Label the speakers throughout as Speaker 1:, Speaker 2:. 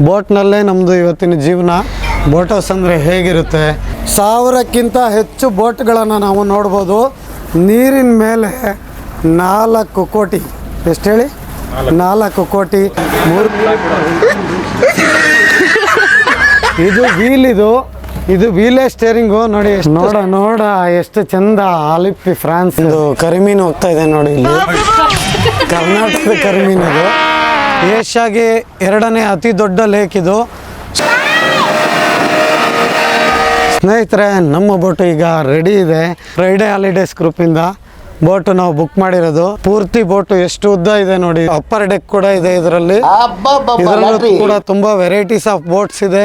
Speaker 1: ಬೋಟ್ನಲ್ಲೇ ನಮ್ಮದು ಇವತ್ತಿನ ಜೀವನ. ಬೋಟ್ ಹೌಸ್ ಅಂದರೆ ಹೇಗಿರುತ್ತೆ, 1000ಕ್ಕಿಂತ ಹೆಚ್ಚು ಬೋಟ್ಗಳನ್ನು ನಾವು ನೋಡ್ಬೋದು. ನೀರಿನ ಮೇಲೆ 4 ಕೋಟಿ, ಎಷ್ಟು ಹೇಳಿ, 4 ಕೋಟಿ. ಇದು ವೀಲ್, ಇದು ವೀಲೇ ಸ್ಟೇರಿಂಗು. ನೋಡಿ ನೋಡ ಎಷ್ಟು ಚಂದ. ಆಲಿಪ್ಪಿ ಫ್ರಾನ್ಸ್ ಇದು ಕರಿಮೀನು ಹೋಗ್ತಾ ಇದೆ ನೋಡಿ. ಇಲ್ಲಿ ಕರ್ನಾಟಕದ ಕರಿಮೀನು. ಇದು ಏಷ್ಯಾಗೆ 2ನೇ ಅತಿ ದೊಡ್ಡ ಲೇಕ್ ಇದು. ಸ್ನೇಹಿತರೆ, ನಮ್ಮ ಬೋಟು ಈಗ ರೆಡಿ ಇದೆ. ಫ್ರೈಡೇ ಹಾಲಿಡೇಸ್ ಗ್ರೂಪಿಂದ ಬೋಟು ನಾವು ಬುಕ್ ಮಾಡಿರೋದು. ಪೂರ್ತಿ ಬೋಟು ಎಷ್ಟು ಉದ್ದ ಇದೆ ನೋಡಿ. ಅಪ್ಪರ್ ಡೆಕ್ ಕೂಡ ಇದೆ ಇದರಲ್ಲಿ ಕೂಡ ತುಂಬಾ ವೆರೈಟೀಸ್ ಆಫ್ ಬೋಟ್ಸ್ ಇದೆ.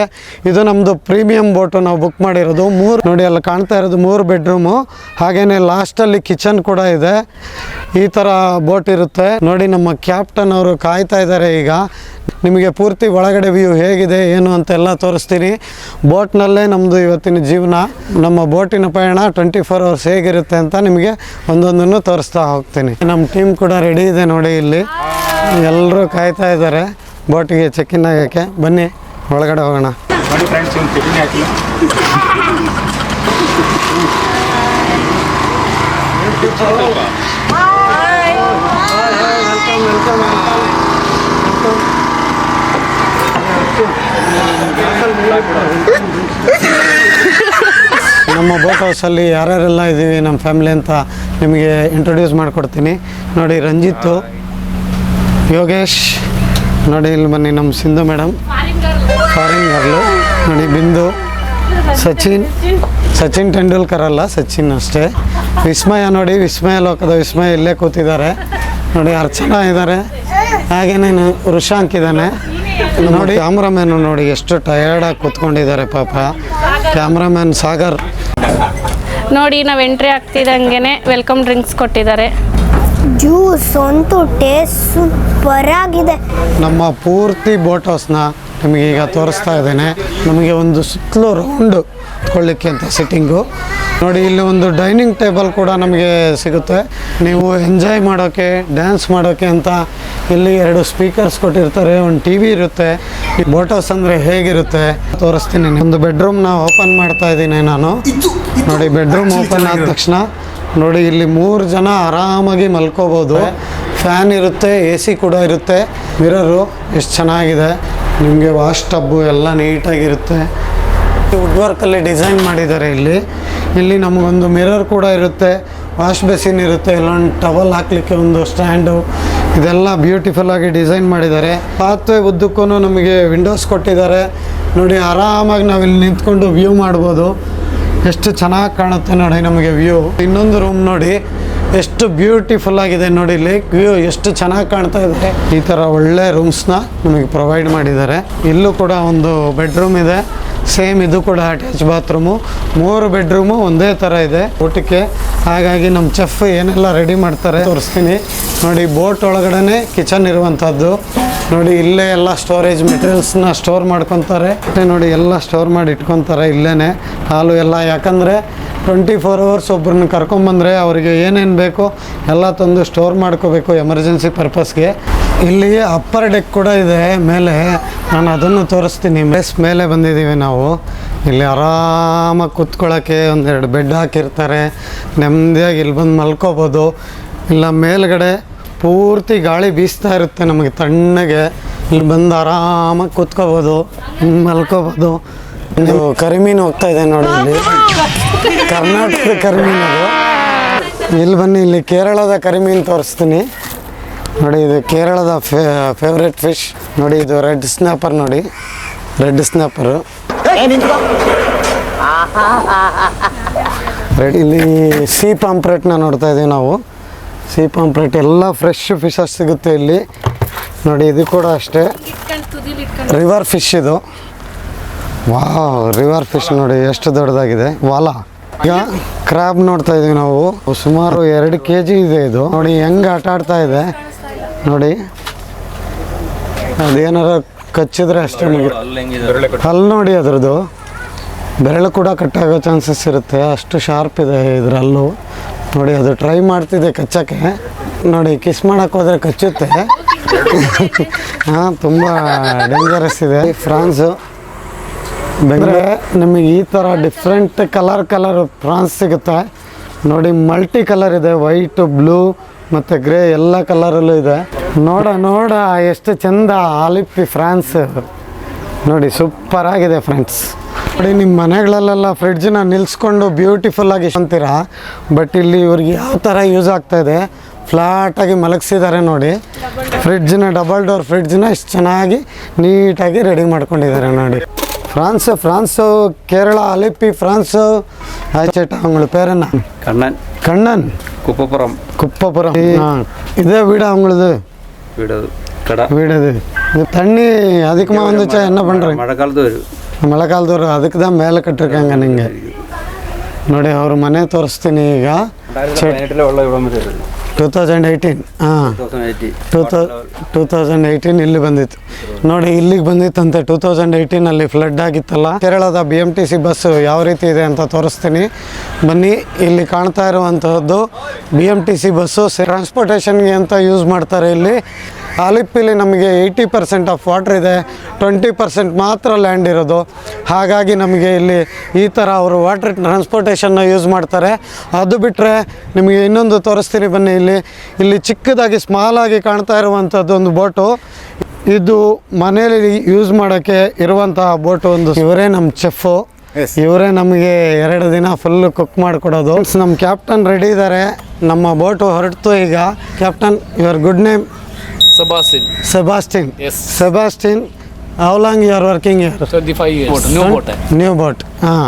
Speaker 1: ಇದು ನಮ್ದು ಪ್ರೀಮಿಯಂ ಬೋಟು ನಾವು ಬುಕ್ ಮಾಡಿರೋದು. 3 ನೋಡಿ ಅಲ್ಲಿ ಕಾಣ್ತಾ ಇರೋದು 3 ಬೆಡ್ರೂಮು. ಹಾಗೇನೆ ಲಾಸ್ಟ್ ಅಲ್ಲಿ ಕಿಚನ್ ಕೂಡ ಇದೆ. ಈ ತರ ಬೋಟ್ ಇರುತ್ತೆ ನೋಡಿ. ನಮ್ಮ ಕ್ಯಾಪ್ಟನ್ ಅವರು ಕಾಯ್ತಾ ಇದ್ದಾರೆ. ಈಗ ನಿಮಗೆ ಪೂರ್ತಿ ಒಳಗಡೆ ವ್ಯೂ ಹೇಗಿದೆ ಏನು ಅಂತೆಲ್ಲ ತೋರಿಸ್ತೀನಿ. ಬೋಟ್ನಲ್ಲೇ ನಮ್ಮದು ಇವತ್ತಿನ ಜೀವನ. ನಮ್ಮ ಬೋಟಿನ ಪಯಣ 24 hours ಹೇಗಿರುತ್ತೆ ಅಂತ ನಿಮಗೆ ಒಂದೊಂದನ್ನು ತೋರಿಸ್ತಾ ಹೋಗ್ತೀನಿ. ನಮ್ಮ ಟೀಮ್ ಕೂಡ ರೆಡಿ ಇದೆ ನೋಡಿ. ಇಲ್ಲಿ ಎಲ್ಲರೂ ಕಾಯ್ತಾ ಇದ್ದಾರೆ ಬೋಟಿಗೆ ಚೆಕ್-ಇನ್ ಆಗೋಕ್ಕೆ. ಬನ್ನಿ ಒಳಗಡೆ ಹೋಗೋಣ. ನಮ್ಮ ಬೋಟ್ ಹೌಸಲ್ಲಿ ಯಾರ್ಯಾರೆಲ್ಲ ಇದ್ದೀವಿ ನಮ್ಮ ಫ್ಯಾಮಿಲಿ ಅಂತ ನಿಮಗೆ ಇಂಟ್ರೊಡ್ಯೂಸ್ ಮಾಡಿಕೊಡ್ತೀನಿ ನೋಡಿ. ರಂಜಿತ್ತು, ಯೋಗೇಶ್ ನೋಡಿ. ಇಲ್ಲಿ ಬನ್ನಿ, ನಮ್ಮ ಸಿಂಧು ಮೇಡಮ್ ಫಾರಿನ್ ಗರ್ಲು ನೋಡಿ. ಬಿಂದು, ಸಚಿನ್ ತೆಂಡೂಲ್ಕರ್ ಅಲ್ಲ, ಸಚಿನ್ ಅಷ್ಟೇ. ವಿಸ್ಮಯ ನೋಡಿ, ವಿಸ್ಮಯ ಲೋಕದ ವಿಸ್ಮಯ ಇಲ್ಲೇ ಕೂತಿದ್ದಾರೆ ನೋಡಿ. ಅರ್ಚನಾ ಇದ್ದಾರೆ, ಹಾಗೇನೇನು ಋಷಾಂಕ್ ಇದ್ದಾನೆ ನೋಡಿ. ಕ್ಯಾಮ್ರಾಮ್ಯಾನು ನೋಡಿ ಎಷ್ಟು ಟಯರ್ಡಾಗಿ ಕೂತ್ಕೊಂಡಿದ್ದಾರೆ ಪಾಪ. ಕ್ಯಾಮ್ರಾಮ್ಯಾನ್ ಸಾಗರ್
Speaker 2: ನೋಡಿ. ನಾವು ಎಂಟ್ರಿ ಆಗ್ತಿದ್ದಂಗೆ ವೆಲ್ಕಮ್ ಡ್ರಿಂಕ್ಸ್ ಕೊಟ್ಟಿದ್ದಾರೆ.
Speaker 3: ಜ್ಯೂಸ್ ಅಂತೂ ಟೇಸ್ಟ್ ಸೂಪರ್ ಆಗಿದೆ.
Speaker 1: ನಮ್ಮ ಪೂರ್ತಿ ಬೋಟ್ ಹೌಸ್ನ ನಿಮಗೆ ಈಗ ತೋರಿಸ್ತಾ ಇದ್ದೇನೆ. ನಮಗೆ ಒಂದು ಸುತ್ತಲೂ ರೌಂಡು ಕೊಳ್ಳಿಕ್ಕೆ ಅಂತ ಸಿಟ್ಟಿಂಗು ನೋಡಿ. ಇಲ್ಲಿ ಒಂದು ಡೈನಿಂಗ್ ಟೇಬಲ್ ಕೂಡ ನಮಗೆ ಸಿಗುತ್ತೆ. ನೀವು ಎಂಜಾಯ್ ಮಾಡೋಕ್ಕೆ, ಡ್ಯಾನ್ಸ್ ಮಾಡೋಕ್ಕೆ ಅಂತ ಇಲ್ಲಿ 2 ಸ್ಪೀಕರ್ಸ್ ಕೊಟ್ಟಿರ್ತಾರೆ. ಒಂದು TV ಇರುತ್ತೆ. ಬೋಟ್ ಹೌಸ್ ಅಂದರೆ ಹೇಗಿರುತ್ತೆ ತೋರಿಸ್ತೀನಿ. ಒಂದು ಬೆಡ್ರೂಮ್ನ ಓಪನ್ ಮಾಡ್ತಾ ಇದ್ದೀನಿ ನಾನು ನೋಡಿ. ಬೆಡ್ರೂಮ್ ಓಪನ್ ಆದ ತಕ್ಷಣ ನೋಡಿ, ಇಲ್ಲಿ 3 ಜನ ಆರಾಮಾಗಿ ಮಲ್ಕೋಬೋದು. ಫ್ಯಾನ್ ಇರುತ್ತೆ, AC ಕೂಡ ಇರುತ್ತೆ. ಮಿರರು ಎಷ್ಟು ಚೆನ್ನಾಗಿದೆ. ನಿಮಗೆ ವಾಶ್ ಟಬ್ಬು ಎಲ್ಲ ನೀಟಾಗಿರುತ್ತೆ. ವುಡ್ ವರ್ಕಲ್ಲಿ ಡಿಸೈನ್ ಮಾಡಿದ್ದಾರೆ. ಇಲ್ಲಿ ನಮಗೊಂದು ಮಿರರ್ ಕೂಡ ಇರುತ್ತೆ, ವಾಶ್ ಬೇಸಿನ್ ಇರುತ್ತೆ, ಇಲ್ಲೊಂದು ಟವಲ್ ಹಾಕಲಿಕ್ಕೆ ಒಂದು ಸ್ಟ್ಯಾಂಡು. ಇದೆಲ್ಲ ಬ್ಯೂಟಿಫುಲ್ ಆಗಿ ಡಿಸೈನ್ ಮಾಡಿದ್ದಾರೆ. ಪಾತ್ವೆ ಉದ್ದಕ್ಕೂ ನಮಗೆ ವಿಂಡೋಸ್ ಕೊಟ್ಟಿದ್ದಾರೆ ನೋಡಿ. ಆರಾಮಾಗಿ ನಾವಿಲ್ಲಿ ನಿಂತ್ಕೊಂಡು ವ್ಯೂ ಮಾಡ್ಬೋದು. ಎಷ್ಟು ಚೆನ್ನಾಗಿ ಕಾಣುತ್ತೆ ನೋಡಿ ನಮಗೆ ವ್ಯೂ. ಇನ್ನೊಂದು ರೂಮ್ ನೋಡಿ ಎಷ್ಟು ಬ್ಯೂಟಿಫುಲ್ ಆಗಿದೆ ನೋಡಿ. ಲೇಕ್ ವ್ಯೂ ಎಷ್ಟು ಚೆನ್ನಾಗಿ ಕಾಣ್ತಾ ಇದೆ. ಈ ಥರ ಒಳ್ಳೆ ರೂಮ್ಸ್ನ ನಮಗೆ ಪ್ರೊವೈಡ್ ಮಾಡಿದ್ದಾರೆ. ಇಲ್ಲೂ ಕೂಡ ಒಂದು ಬೆಡ್ರೂಮ್ ಇದೆ, ಸೇಮ್ ಇದು ಕೂಡ ಅಟ್ಯಾಚ್ ಬಾತ್ರೂಮು. 3 ಬೆಡ್ರೂಮು ಒಂದೇ ಥರ ಇದೆ ಊಟಕ್ಕೆ. ಹಾಗಾಗಿ ನಮ್ಮ ಚೆಫ್ ಏನೆಲ್ಲ ರೆಡಿ ಮಾಡ್ತಾರೆ ತೋರಿಸ್ತೀನಿ ನೋಡಿ. ಬೋಟ್ ಒಳಗಡೆ ಕಿಚನ್ ಇರುವಂಥದ್ದು ನೋಡಿ. ಇಲ್ಲೇ ಎಲ್ಲ ಸ್ಟೋರೇಜ್ ಮೆಟೀರಿಯಲ್ಸ್ನ ಸ್ಟೋರ್ ಮಾಡ್ಕೊತಾರೆ ನೋಡಿ. ಎಲ್ಲ ಸ್ಟೋರ್ ಮಾಡಿ ಇಟ್ಕೊತಾರೆ ಇಲ್ಲೇ. ಹಾಲು ಎಲ್ಲ, ಯಾಕಂದರೆ 24 hours ಒಬ್ಬರನ್ನ ಕರ್ಕೊಂಬಂದರೆ ಅವರಿಗೆ ಏನೇನು ಬೇಕೋ ಎಲ್ಲ ತಂದು ಸ್ಟೋರ್ ಮಾಡ್ಕೋಬೇಕು ಎಮರ್ಜೆನ್ಸಿ ಪರ್ಪಸ್ಗೆ. ಇಲ್ಲಿ ಅಪ್ಪರ್ ಡೆಕ್ ಕೂಡ ಇದೆ ಮೇಲೆ, ನಾನು ಅದನ್ನು ತೋರಿಸ್ತೀನಿ. ಮೇಲೆ ಬಂದಿದ್ದೀವಿ ನಾವು. ಇಲ್ಲಿ ಆರಾಮಾಗಿ ಕೂತ್ಕೊಳ್ಳೋಕ್ಕೆ 1-2 ಬೆಡ್ ಹಾಕಿರ್ತಾರೆ. ನೆಮ್ಮದಿಯಾಗಿ ಇಲ್ಲಿ ಬಂದು ಮಲ್ಕೋಬೋದು. ಇಲ್ಲ ಮೇಲ್ಗಡೆ ಪೂರ್ತಿ ಗಾಳಿ ಬೀಸ್ತಾ ಇರುತ್ತೆ ನಮಗೆ ತಣ್ಣಗೆ. ಇಲ್ಲಿ ಬಂದು ಆರಾಮಾಗಿ ಕೂತ್ಕೋಬೋದು, ಮಲ್ಕೋಬೋದು. ಇದು ಕರಿಮೀನು ಹೋಗ್ತಾ ಇದೆ ನೋಡಿ. ಇಲ್ಲಿ ಕರ್ನಾಟಕದ ಕರಿಮೀನು ಅದು. ಇಲ್ಲಿ ಬನ್ನಿ, ಇಲ್ಲಿ ಕೇರಳದ ಕರಿಮೀನು ತೋರಿಸ್ತೀನಿ ನೋಡಿ. ಇದು ಕೇರಳದ ಫೇವ್ರೆಟ್ ಫಿಶ್ ನೋಡಿ. ಇದು ರೆಡ್ ಸ್ನ್ಯಾಪರ್ ನೋಡಿ, ರೆಡ್ ಸ್ನ್ಯಾಪರು ರೆಡ್. ಇಲ್ಲಿ ಸೀ ಪಾಂಪ್ರೆಟ್ನ ನೋಡ್ತಾ ಇದ್ದೀವಿ ನಾವು. ಸೀ ಪಾಂಪ್ರೆಟ್ ಎಲ್ಲ ಫ್ರೆಶ್ ಫಿಶಸ್ ಸಿಗುತ್ತೆ ಇಲ್ಲಿ ನೋಡಿ. ಇದು ಕೂಡ ಅಷ್ಟೇ ರಿವರ್ ಫಿಶ್ ಇದು. ವಾವ್, ರಿವರ್ ಫಿಶ್ ನೋಡಿ ಎಷ್ಟು ದೊಡ್ಡದಾಗಿದೆ. ವಾಲ. ಈಗ ಕ್ರಾಬ್ ನೋಡ್ತಾ ಇದೀವಿ ನಾವು. ಸುಮಾರು 2 kg ಇದೆ ಇದು ನೋಡಿ. ಹೆಂಗೆ ಆಟ ಆಡ್ತಾ ಇದೆ ನೋಡಿ. ಅದೇನಾರ ಕಚ್ಚಿದ್ರೆ ಅಷ್ಟೇ ನಮಗೆ. ಹಲ್ಲು ನೋಡಿ ಅದ್ರದ್ದು. ಬೆರಳು ಕೂಡ ಕಟ್ಟಾಗೋ ಚಾನ್ಸಸ್ ಇರುತ್ತೆ, ಅಷ್ಟು ಶಾರ್ಪ್ ಇದೆ ಇದರಲ್ಲೂ ನೋಡಿ. ಅದು ಟ್ರೈ ಮಾಡ್ತಿದೆ ಕಚ್ಚೋಕ್ಕೆ ನೋಡಿ. ಕಿಸ್ ಮಾಡೋಕ್ಕೆ ಹೋದರೆ ಕಚ್ಚುತ್ತೆ, ಹಾಂ, ತುಂಬ ಡೇಂಜರಸ್ ಇದೆ ಫ್ರಾನ್ಸು. ಬೇರೆ ನಿಮಗೆ ಈ ಥರ ಡಿಫ್ರೆಂಟ್ ಕಲರ್ ಫ್ರಾನ್ಸ್ ಸಿಗುತ್ತೆ ನೋಡಿ. ಮಲ್ಟಿ ಕಲರ್ ಇದೆ, ವೈಟ್, ಬ್ಲೂ ಮತ್ತು ಗ್ರೇ ಎಲ್ಲ ಕಲರಲ್ಲೂ ಇದೆ. ನೋಡ ಎಷ್ಟು ಚಂದ ಆಲಿಪ್ಪಿ ಫ್ರಾನ್ಸ್ ನೋಡಿ, ಸೂಪರ್ ಆಗಿದೆ ಫ್ರೆಂಡ್ಸ್. ನೋಡಿ, ನಿಮ್ಮ ಮನೆಗಳಲ್ಲೆಲ್ಲ ಫ್ರಿಡ್ಜನ್ನ ನಿಲ್ಲಿಸ್ಕೊಂಡು ಬ್ಯೂಟಿಫುಲ್ಲಾಗಿ ಅಂತೀರಾ, ಬಟ್ ಇಲ್ಲಿ ಇವ್ರಿಗೆ ಯಾವ ಥರ ಯೂಸ್ ಆಗ್ತಾಯಿದೆ, ಫ್ಲಾಟಾಗಿ ಮಲಗಿಸಿದ್ದಾರೆ ನೋಡಿ. ಫ್ರಿಡ್ಜನ್ನ ಡಬಲ್ ಡೋರ್ ಫ್ರಿಡ್ಜನ್ನ ಇಷ್ಟು ಚೆನ್ನಾಗಿ ನೀಟಾಗಿ ರೆಡಿ ಮಾಡ್ಕೊಂಡಿದ್ದಾರೆ ನೋಡಿ. ಫ್ರಾನ್ಸು ಕೇರಳ ಆಲಿಪ್ಪಿ ಫ್ರಾನ್ಸು ಆಯ್ಚೇಟ அவங்கள பேர் என்ன? கண்ணன் குப்பப்புறம். இதே வீடு அவங்களுது? வீடு இது தண்ணி அதிகமாக வந்துச்சா என்ன பண்ணுறேன்? மழைக்காலದವರು ಅದಕ್ಕೆ தான் மேலே ಕಟ್ಟಿರ್ಕಾಂಗ ನಿಂಗೆ ನೋಡಿ. ಅವ್ರ ಮನೆ ತೋರಿಸ್ತೀನಿ ಈಗ. 2018 ಹಾಂ, 2018 ಇಲ್ಲಿ ಬಂದಿತ್ತು ನೋಡಿ. ಇಲ್ಲಿಗೆ ಬಂದಿತ್ತಂತೆ 2018 ಫ್ಲಡ್ ಆಗಿತ್ತಲ್ಲ. ಕೇರಳದ BMTC ಬಸ್ಸು ಯಾವ ರೀತಿ ಇದೆ ಅಂತ ತೋರಿಸ್ತೀನಿ ಬನ್ನಿ. ಇಲ್ಲಿ ಕಾಣ್ತಾ ಇರುವಂತಹದ್ದು BMTC ಬಸ್ಸು ಟ್ರಾನ್ಸ್ಪೋರ್ಟೇಷನ್ಗೆ ಅಂತ ಯೂಸ್ ಮಾಡ್ತಾರೆ. ಇಲ್ಲಿ ಆಲಿಪ್ಪಿಲಿ ನಮಗೆ 80% ಆಫ್ ವಾಟ್ರ್ ಇದೆ, 20% ಮಾತ್ರ ಲ್ಯಾಂಡ್ ಇರೋದು. ಹಾಗಾಗಿ ನಮಗೆ ಇಲ್ಲಿ ಈ ಥರ ಅವರು ವಾಟರ್ ಟ್ರಾನ್ಸ್ಪೋರ್ಟೇಷನ್ನ ಯೂಸ್ ಮಾಡ್ತಾರೆ. ಅದು ಬಿಟ್ಟರೆ ನಿಮಗೆ ಇನ್ನೊಂದು ತೋರಿಸ್ತೀನಿ ಬನ್ನಿ. ಇಲ್ಲಿ ಚಿಕ್ಕದಾಗಿ ಸ್ಮಾಲಾಗಿ ಕಾಣ್ತಾ ಇರುವಂಥದ್ದು ಒಂದು ಬೋಟು. ಇದು ಮನೆಯಲ್ಲಿ ಯೂಸ್ ಮಾಡೋಕ್ಕೆ ಇರುವಂತಹ ಬೋಟು. ಇವರೇ ನಮ್ಮ ಚೆಫು, ಇವರೇ ನಮಗೆ 2 ದಿನ ಫುಲ್ಲು ಕುಕ್ ಮಾಡಿಕೊಡೋದು. ನಮ್ಮ ಕ್ಯಾಪ್ಟನ್ ರೆಡಿ ಇದ್ದಾರೆ. ನಮ್ಮ ಬೋಟು ಹೊರಡ್ತು ಈಗ. Captain, your good name? Sebastian.
Speaker 4: Yes.
Speaker 1: Sebastian, how long you are working here?
Speaker 4: 25 years.
Speaker 1: New boat. ಹಾಂ,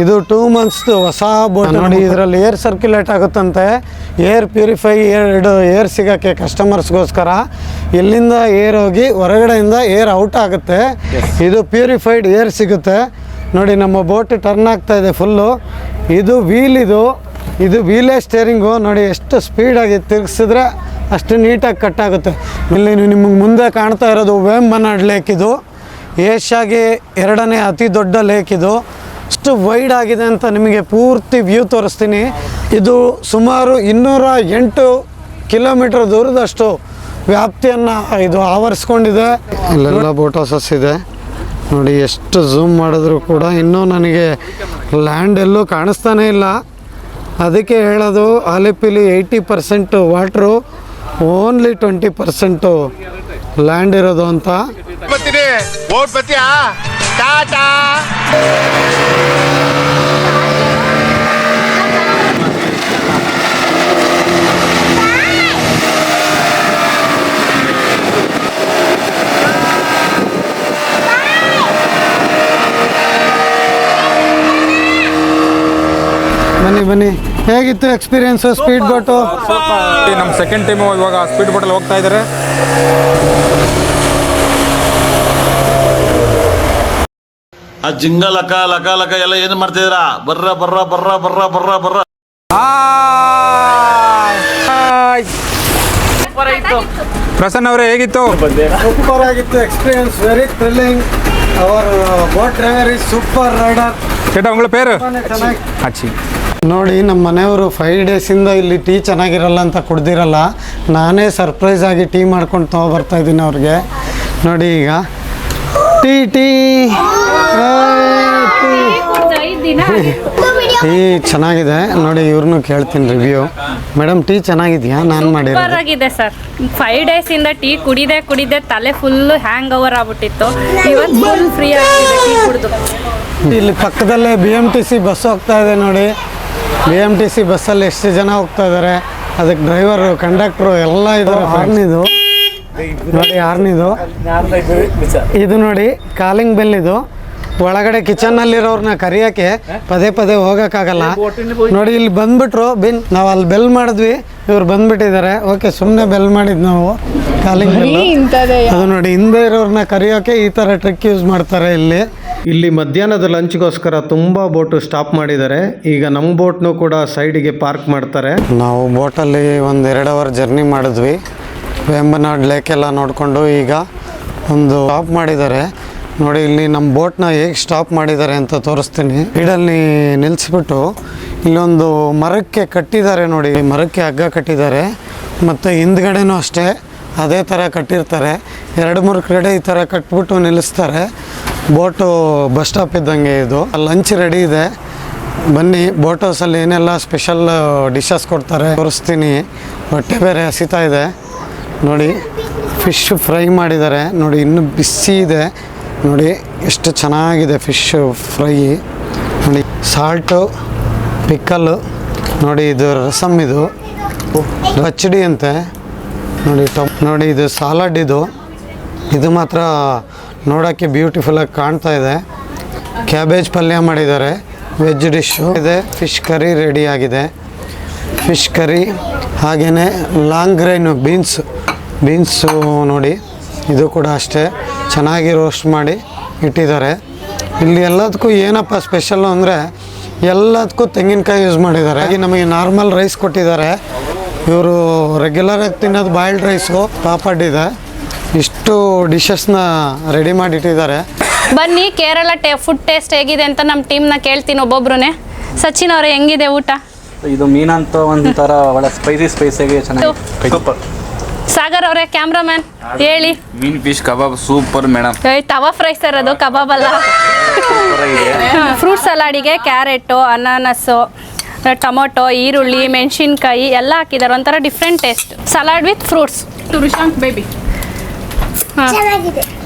Speaker 1: ಇದು 2 months ಹೊಸ ಬೋಟ್ ನೋಡಿ. ಇದರಲ್ಲಿ ಏರ್ ಸರ್ಕ್ಯುಲೇಟ್ ಆಗುತ್ತಂತೆ. ಏರ್ ಪ್ಯೂರಿಫೈ ಏರ್ ಸಿಗೋಕ್ಕೆ ಕಸ್ಟಮರ್ಸ್ಗೋಸ್ಕರ ಇಲ್ಲಿಂದ ಏರ್ ಹೋಗಿ ಹೊರಗಡೆಯಿಂದ ಏರ್ ಔಟ್ ಆಗುತ್ತೆ. ಇದು ಪ್ಯೂರಿಫೈಡ್ ಏರ್ ಸಿಗುತ್ತೆ ನೋಡಿ. ನಮ್ಮ ಬೋಟ್ ಟರ್ನ್ ಆಗ್ತಾ ಇದೆ ಫುಲ್ಲು. ಇದು ವೀಲೇ ಸ್ಟೇರಿಂಗು ನೋಡಿ. ಎಷ್ಟು ಸ್ಪೀಡಾಗಿ ತಿರುಗಿಸಿದ್ರೆ ಅಷ್ಟು ನೀಟಾಗಿ ಕಟ್ಟಾಗುತ್ತೆ. ಇಲ್ಲಿ ನಿಮಗೆ ಮುಂದೆ ಕಾಣ್ತಾ ಇರೋದು ವೇಂಬನಾಡ್ ಲೇಕ್. ಇದು ಏಷ್ಯಾಗೆ 2ನೇ ಅತಿ ದೊಡ್ಡ ಲೇಕ್. ಇದು ಅಷ್ಟು ವೈಡ್ ಆಗಿದೆ ಅಂತ ನಿಮಗೆ ಪೂರ್ತಿ ವ್ಯೂ ತೋರಿಸ್ತೀನಿ. ಇದು ಸುಮಾರು 208 ಕಿಲೋಮೀಟರ್ ದೂರದಷ್ಟು ವ್ಯಾಪ್ತಿಯನ್ನು ಇದು ಆವರಿಸ್ಕೊಂಡಿದೆ. ಅಲ್ಲೆಲ್ಲ ಬೋಟ್ ಹೌಸಸ್ ಇದೆ ನೋಡಿ. ಎಷ್ಟು ಝೂಮ್ ಮಾಡಿದ್ರು ಕೂಡ ಇನ್ನೂ ನನಗೆ ಲ್ಯಾಂಡ್ ಎಲ್ಲೂ ಕಾಣಿಸ್ತಾನೇ ಇಲ್ಲ. ಅದಕ್ಕೆ ಹೇಳೋದು ಆಲಿಪ್ಪಿಲಿ 80% ವಾಟ್ರು, ಓನ್ಲಿ 20% ಲ್ಯಾಂಡ್ ಇರೋದು ಅಂತ. ಬನ್ನಿ, ಹೇಗಿತ್ತು ಎಕ್ಸ್ಪೀರಿಯನ್ಸು ಸ್ಪೀಡ್ ಬೋಟು?
Speaker 5: ನಮ್ಮ ಸೆಕೆಂಡ್ ಟೈಮು ಇವಾಗ ಸ್ಪೀಡ್ ಬೋಟಲ್ಲಿ ಹೋಗ್ತಾ ಇದ್ದಾರೆ.
Speaker 6: ಆ ಜಿಂಗ ಲಕ ಎಲ್ಲ ಏನು ಮಾಡ್ತಿದ್ದೀರಾ? ಬರ್ರ.
Speaker 5: ಪ್ರಸನ್ನ ಅವರೇ, ಹೇಗಿತ್ತು?
Speaker 1: ಸೂಪರ್ ಆಗಿತ್ತು experience, very thrilling. Our boat driver is super rider.
Speaker 5: ಕೇಟ ಉಂಗಳ ಪೇರು?
Speaker 1: ಚೆನ್ನಾಗಿ
Speaker 5: ಹಚ್ಚಿ
Speaker 1: ನೋಡಿ. ನಮ್ಮ ಮನೆಯವರು 5 ಡೇಸಿಂದ ಇಲ್ಲಿ ಟೀ ಚೆನ್ನಾಗಿರಲ್ಲ ಅಂತ ಕುಡ್ದಿರಲ್ಲ. ನಾನೇ ಸರ್ಪ್ರೈಸ್ ಆಗಿ ಟೀ ಮಾಡ್ಕೊಂಡು ತೊಗೊಬರ್ತಾ ಇದ್ದೀನಿ ಅವ್ರಿಗೆ ನೋಡಿ. ಈಗ ಟೀ ಚೆನ್ನಾಗಿದೆ ನೋಡಿ. ಇವ್ರನ್ನೂ ಕೇಳ್ತೀನಿ ರಿವ್ಯೂ. ಮೇಡಮ್, ಟೀ ಚೆನ್ನಾಗಿದೆಯಾ? ನಾನು
Speaker 2: ಸೂಪರ್ ಆಗಿದೆ ಸರ್. 5 ಡೇಸಿಂದ ಟೀ ಕುಡಿದೆ ತಲೆ ಫುಲ್ಲು ಹ್ಯಾಂಗ್ ಓವರ್ ಆಗ್ಬಿಟ್ಟಿತ್ತು. ಇವತ್ತು ಫುಲ್ ಫ್ರೀ ಆಗಿದೆ ಟೀ ಕುಡಿದು.
Speaker 1: ಇಲ್ಲಿ ಪಕ್ಕದಲ್ಲೇ BMTC ಬಸ್ ಹೋಗ್ತಾ ಇದೆ ನೋಡಿ. BMTC ಬಸ್ಸಲ್ಲಿ ಎಷ್ಟು ಜನ ಹೋಗ್ತಾ ಇದ್ದಾರೆ, ಅದಕ್ಕೆ ಡ್ರೈವರು, ಕಂಡಕ್ಟ್ರು ಎಲ್ಲ ಇದ್ದಾರೆ. ಆರ್ನಿದು ಇದು ನೋಡಿ, ಕಾಲಿಂಗ್ ಬೆಲ್. ಇದು ಒಳಗಡೆ ಕಿಚನ್ನಲ್ಲಿರೋರನ್ನ ಕರೆಯೋಕ್ಕೆ ಪದೇ ಹೋಗೋಕ್ಕಾಗಲ್ಲ ನೋಡಿ. ಇಲ್ಲಿ ಬಂದ್ಬಿಟ್ರು ನಾವು ಅಲ್ಲಿ ಬೆಲ್ ಮಾಡಿದ್ವಿ, ಇವ್ರು ಬಂದ್ಬಿಟ್ಟಿದ್ದಾರೆ. ಓಕೆ, ಸುಮ್ಮನೆ ಬೆಲ್ ಮಾಡಿದ್ದು ನಾವು, ಕಾಲಿಂಗ್ ಬೆಲ್. ಅದು ನೋಡಿ, ಹಿಂದೆ ಇರೋರನ್ನ ಕರೆಯೋಕ್ಕೆ ಈ ಥರ ಟ್ರಿಕ್ ಯೂಸ್ ಮಾಡ್ತಾರೆ ಇಲ್ಲಿ ಮಧ್ಯಾಹ್ನದ ಲಂಚ್ಗೋಸ್ಕರ ತುಂಬ ಬೋಟು ಸ್ಟಾಪ್ ಮಾಡಿದ್ದಾರೆ. ಈಗ ನಮ್ಮ ಬೋಟ್ನು ಕೂಡ ಸೈಡಿಗೆ ಪಾರ್ಕ್ ಮಾಡ್ತಾರೆ. ನಾವು ಬೋಟಲ್ಲಿ 1-2 ಅವರ್ ಜರ್ನಿ ಮಾಡಿದ್ವಿ. ವೇಂಬನಾಡ್ ಲೇಕ್ ಎಲ್ಲ ನೋಡಿಕೊಂಡು ಈಗ ಒಂದು ಸ್ಟಾಪ್ ಮಾಡಿದ್ದಾರೆ ನೋಡಿ. ಇಲ್ಲಿ ನಮ್ಮ ಬೋಟ್ನ ಹೇಗೆ ಸ್ಟಾಪ್ ಮಾಡಿದ್ದಾರೆ ಅಂತ ತೋರಿಸ್ತೀನಿ. ಸೈಡಲ್ಲಿ ನಿಲ್ಲಿಸ್ಬಿಟ್ಟು ಇಲ್ಲೊಂದು ಮರಕ್ಕೆ ಕಟ್ಟಿದ್ದಾರೆ ನೋಡಿ. ಮರಕ್ಕೆ ಹಗ್ಗ ಕಟ್ಟಿದ್ದಾರೆ. ಮತ್ತು ಹಿಂದ್ಗಡೆನೂ ಅಷ್ಟೇ ಅದೇ ಥರ ಕಟ್ಟಿರ್ತಾರೆ. 2-3 ಕಡೆ ಈ ಥರ ಕಟ್ಬಿಟ್ಟು ನಿಲ್ಲಿಸ್ತಾರೆ. ಬೋಟು ಬಸ್ ಸ್ಟಾಪ್ ಇದ್ದಂಗೆ ಇದು. ಲಂಚ್ ರೆಡಿ ಇದೆ, ಬನ್ನಿ. ಬೋಟ್ ಹೌಸಲ್ಲಿ ಏನೆಲ್ಲ ಸ್ಪೆಷಲ್ ಡಿಶಸ್ ಕೊಡ್ತಾರೆ ತೋರಿಸ್ತೀನಿ. ಹೊಟ್ಟೆ ಬೇರೆ ಹಸಿತಾ ಇದೆ ನೋಡಿ. ಫಿಶ್ ಫ್ರೈ ಮಾಡಿದ್ದಾರೆ ನೋಡಿ, ಇನ್ನೂ ಬಿಸಿ ಇದೆ ನೋಡಿ, ಎಷ್ಟು ಚೆನ್ನಾಗಿದೆ ಫಿಶ್ ಫ್ರೈ ನೋಡಿ. ಸಾಲ್ಟು, ಪಿಕ್ಕಲ್ಲು ನೋಡಿ, ಇದು ರಸಮ್, ಇದು ಪಚ್ಚಡಿ ಅಂತೆ ನೋಡಿ. ನೋಡಿ ಇದು ಸಾಲಡ್, ಇದು ಮಾತ್ರ ನೋಡೋಕ್ಕೆ ಬ್ಯೂಟಿಫುಲ್ಲಾಗಿ ಕಾಣ್ತಾ ಇದೆ. ಕ್ಯಾಬೇಜ್ ಪಲ್ಯ ಮಾಡಿದ್ದಾರೆ, ವೆಜ್ ಡಿಶ್ಶು ಇದೆ. ಫಿಶ್ ಕರಿ ರೆಡಿ ಆಗಿದೆ, ಫಿಶ್ ಕರಿ. ಹಾಗೆಯೇ ಲಾಂಗ್ ಗ್ರೈನ್ ಬೀನ್ಸು ನೋಡಿ, ಇದು ಕೂಡ ಅಷ್ಟೇ ಚೆನ್ನಾಗಿ ರೋಸ್ಟ್ ಮಾಡಿ ಇಟ್ಟಿದ್ದಾರೆ. ಇಲ್ಲಿ ಎಲ್ಲದಕ್ಕೂ ಏನಪ್ಪ ಸ್ಪೆಷಲ್ಲು ಅಂದರೆ ಎಲ್ಲದಕ್ಕೂ ತೆಂಗಿನಕಾಯಿ ಯೂಸ್ ಮಾಡಿದ್ದಾರೆ. ಹಾಗೆ ನಮಗೆ ನಾರ್ಮಲ್ ರೈಸ್ ಕೊಟ್ಟಿದ್ದಾರೆ. ಇವರು ರೆಗ್ಯುಲರಾಗಿ ತಿನ್ನೋದು ಬಾಯ್ಲ್ಡ್ ರೈಸು, ಪಾಪಡ್ ಇದೆ. ಇಷ್ಟು ಡಿಶಸ್ನ ರೆಡಿ ಮಾಡಿಟ್ಟಿದ್ದಾರೆ.
Speaker 2: ಬನ್ನಿ, ಕೇರಳ ಫುಡ್ ಟೇಸ್ಟ್ ಹೇಗಿದೆ ಅಂತ ನಮ್ಮ ಟೀಮ್ನ ಕೇಳ್ತೀನಿ ಒಬ್ಬೊಬ್ರೇ. ಸಚಿನ್ ಅವರೇ, ಹೆಂಗಿದೆ ಊಟ?
Speaker 4: ಇದು ಮೀನಂತ ಒಂಥರ ಒಳ್ಳೆ ಸ್ಪೈಸಿಯಾಗಿ ಚೆನ್ನಾಗಿ ಸೂಪರ್.
Speaker 2: ಸಾಗರ್ ಅವರೇ, ಕ್ಯಾಮ್ರಾಮ್ಯಾನ್, ಹೇಳಿ.
Speaker 5: ಮೀನ್ fish kebab super madam.
Speaker 2: Tawa fry sir, ಅದು ಕಬಾಬ್ ಅಲ್ಲ. ಫ್ರೂಟ್ ಸಲಾಡಿಗೆ ಕ್ಯಾರೆಟು, ಅನಾನಸ್ಸು, ಟೊಮೊಟೊ, ಈರುಳ್ಳಿ, ಮೆಣಸಿನ್ಕಾಯಿ ಎಲ್ಲ ಹಾಕಿದ್ದಾರೆ. ಒಂಥರ different taste. Salad with fruits. ಟುರುಶಾಂಕ್ ಬೇಬಿ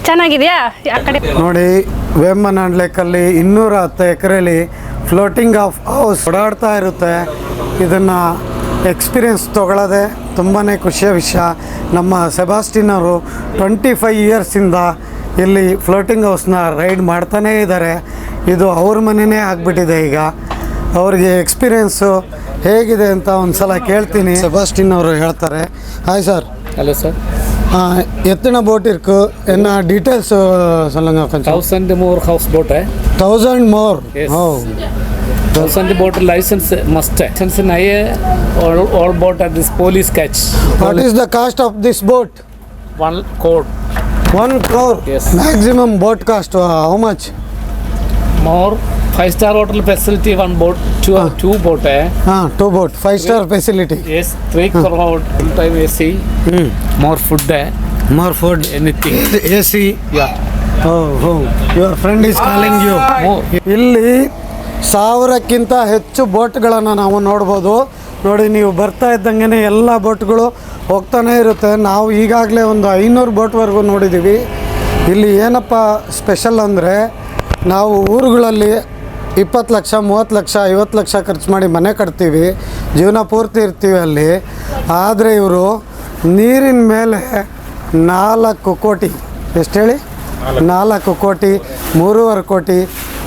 Speaker 2: ಚೆನ್ನಾಗಿದೆಯಾ? ಆ ಕಡೆ
Speaker 1: ನೋಡಿ, ವೇಮನ್ ಲೇಕಲ್ಲಿ 210 ಎಕರೆಲಿ ಫ್ಲೋಟಿಂಗ್ ಆಫ್ ಹೌಸ್ ಓಡಾಡ್ತಾ ಇರುತ್ತೆ. ಇದನ್ನು ಎಕ್ಸ್ಪೀರಿಯನ್ಸ್ ತೊಗೊಳ್ಳೋದೆ ತುಂಬಾ ಖುಷಿಯ ವಿಷಯ. ನಮ್ಮ ಸೆಬಾಸ್ಟಿನ್ ಅವರು 25 ಇಯರ್ಸಿಂದ ಇಲ್ಲಿ ಫ್ಲೋಟಿಂಗ್ ಹೌಸ್ನ ರೈಡ್ ಮಾಡ್ತಾನೇ ಇದ್ದಾರೆ. ಇದು ಅವ್ರ ಮನೆಯೇ ಆಗಿಬಿಟ್ಟಿದೆ ಈಗ. ಅವ್ರಿಗೆ ಎಕ್ಸ್ಪೀರಿಯೆನ್ಸು ಹೇಗಿದೆ ಅಂತ ಒಂದು ಸಲ ಕೇಳ್ತೀನಿ. ಸೆಬಾಸ್ಟಿನ್ ಅವರು ಹೇಳ್ತಾರೆ. Hi sir.
Speaker 4: Hello sir.
Speaker 1: எத்தனை போட் இருக்கு, என்ன டீட்டெயில்ஸ் சொல்லுங்க கொஞ்சம்.
Speaker 4: 1000 more house boat है.
Speaker 1: 1000 more.
Speaker 4: Yes.
Speaker 1: Oh.
Speaker 4: 1000 boat license must है. License नहीं है, all boat at this police catch.
Speaker 1: What is the cost of this boat?
Speaker 4: 1 crore.
Speaker 1: 1 crore.
Speaker 4: Yes.
Speaker 1: Maximum boat cost how much?
Speaker 4: More 5-star hotel facility, 1 boat, 2 boat है.
Speaker 1: 2 boat, 5-star facility.
Speaker 4: Yes, 3 crore full time AC. More food है.
Speaker 1: More food.
Speaker 4: Anything.
Speaker 1: AC.
Speaker 4: Yeah.
Speaker 1: Oh. Your friend is calling you.
Speaker 4: More.
Speaker 1: ಇಲ್ಲಿ 1000ಕ್ಕಿಂತ ಹೆಚ್ಚು ಬೋಟ್ಗಳನ್ನು ನಾವು ನೋಡ್ಬೋದು. ನೋಡಿ, ನೀವು ಬರ್ತಾ ಇದ್ದಂಗೆ ಎಲ್ಲ ಬೋಟ್ಗಳು ಹೋಗ್ತಾನೆ ಇರುತ್ತೆ. ನಾವು ಈಗಾಗಲೇ ಒಂದು 500 ಬೋಟ್ವರೆಗೂ ನೋಡಿದ್ದೀವಿ. ಇಲ್ಲಿ ಏನಪ್ಪ ಸ್ಪೆಷಲ್ ಅಂದರೆ, ನಾವು ಊರುಗಳಲ್ಲಿ 20 ಲಕ್ಷ, 30 ಲಕ್ಷ, 50 ಲಕ್ಷ ಖರ್ಚು ಮಾಡಿ ಮನೆ ಕಟ್ತೀವಿ, ಜೀವನ ಪೂರ್ತಿ ಇರ್ತೀವಿ ಅಲ್ಲಿ. ಆದರೆ ಇವರು ನೀರಿನ ಮೇಲೆ 4 ಕೋಟಿ, ಎಷ್ಟು ಹೇಳಿ, 4 ಕೋಟಿ, 3.5 ಕೋಟಿ,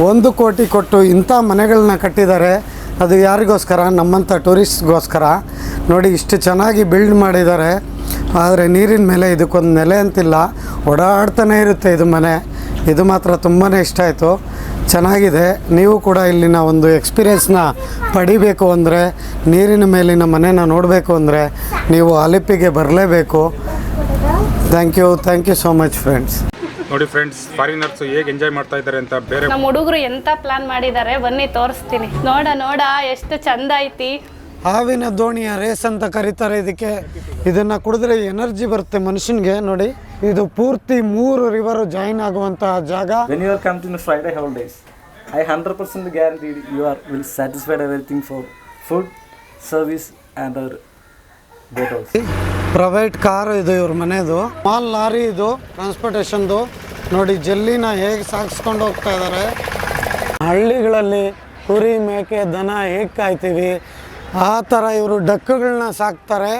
Speaker 1: 1 ಕೋಟಿ ಕೊಟ್ಟು ಇಂಥ ಮನೆಗಳನ್ನ ಕಟ್ಟಿದ್ದಾರೆ. ಅದು ಯಾರಿಗೋಸ್ಕರ? ನಮ್ಮಂಥ ಟೂರಿಸ್ಟ್ಗೋಸ್ಕರ. ನೋಡಿ, ಇಷ್ಟು ಚೆನ್ನಾಗಿ ಬಿಲ್ಡ್ ಮಾಡಿದ್ದಾರೆ. ಆದರೆ ನೀರಿನ ಮೇಲೆ ಇದಕ್ಕೊಂದು ನೆಲೆ ಅಂತಿಲ್ಲ, ಓಡಾಡ್ತಾನೆ ಇರುತ್ತೆ ಇದು ಮನೆ. ಇದು ಮಾತ್ರ ತುಂಬಾ ಇಷ್ಟ ಆಯಿತು, ಚೆನ್ನಾಗಿದೆ. ನೀವು ಕೂಡ ಇಲ್ಲಿನ ಒಂದು ಎಕ್ಸ್ಪೀರಿಯೆನ್ಸ್ನ ಪಡಿಬೇಕು ಅಂದರೆ, ನೀರಿನ ಮೇಲಿನ ಮನೆನ ನೋಡಬೇಕು ಅಂದರೆ ನೀವು ಅಲಿಪಿಗೆ ಬರಲೇಬೇಕು. Thank you so much friends.
Speaker 5: ನೋಡಿ ಫ್ರೆಂಡ್ಸ್, ಫಾರಿನರ್ಸ್ ಹೇಗೆ ಎಂಜಾಯ್ ಮಾಡ್ತಾ ಇದ್ದಾರೆ ಅಂತ. ಬೇರೆ
Speaker 2: ನಮ್ಮ ಹುಡುಗರು ಎಂತ ಪ್ಲಾನ್ ಮಾಡಿದ್ದಾರೆ ಬನ್ನಿ ತೋರಿಸ್ತೀನಿ. ನೋಡ ಎಷ್ಟು ಚಂದ ಐತಿ.
Speaker 1: ಹಾವಿನ ದೋಣಿಯ ರೇಸ್ ಅಂತ ಕರೀತಾರೆ ಇದಕ್ಕೆ. ಇದನ್ನು ಕುಡಿದ್ರೆ ಎನರ್ಜಿ ಬರುತ್ತೆ ಮನುಷ್ಯನಿಗೆ. ನೋಡಿ, ಇದು ಪೂರ್ತಿ 3 ರಿವರು ಜಾಯಿನ್ ಆಗುವಂತಹ ಜಾಗ.
Speaker 4: When you are come to Friday holidays, I 100% guarantee you will satisfied everything for food, service and boat house.
Speaker 1: Private car ಇದು ಇವ್ರ ಮನೆದು. ಮಾಲ್ ಲಾರಿ ಇದು ಟ್ರಾನ್ಸ್ಪೋರ್ಟೇಷನ್ದು. ನೋಡಿ, ಜಲ್ಲಿನ ಹೇಗೆ ಸಾಗಿಸ್ಕೊಂಡು ಹೋಗ್ತಾ ಇದ್ದಾರೆ. ಹಳ್ಳಿಗಳಲ್ಲಿ ಕುರಿ, ಮೇಕೆ, ದನ ಹೇಗೆ ಕಾಯ್ತೀವಿ ಆ ಥರ ಇವರು ಡಕ್ಕುಗಳನ್ನ ಸಾಕ್ತಾರೆ.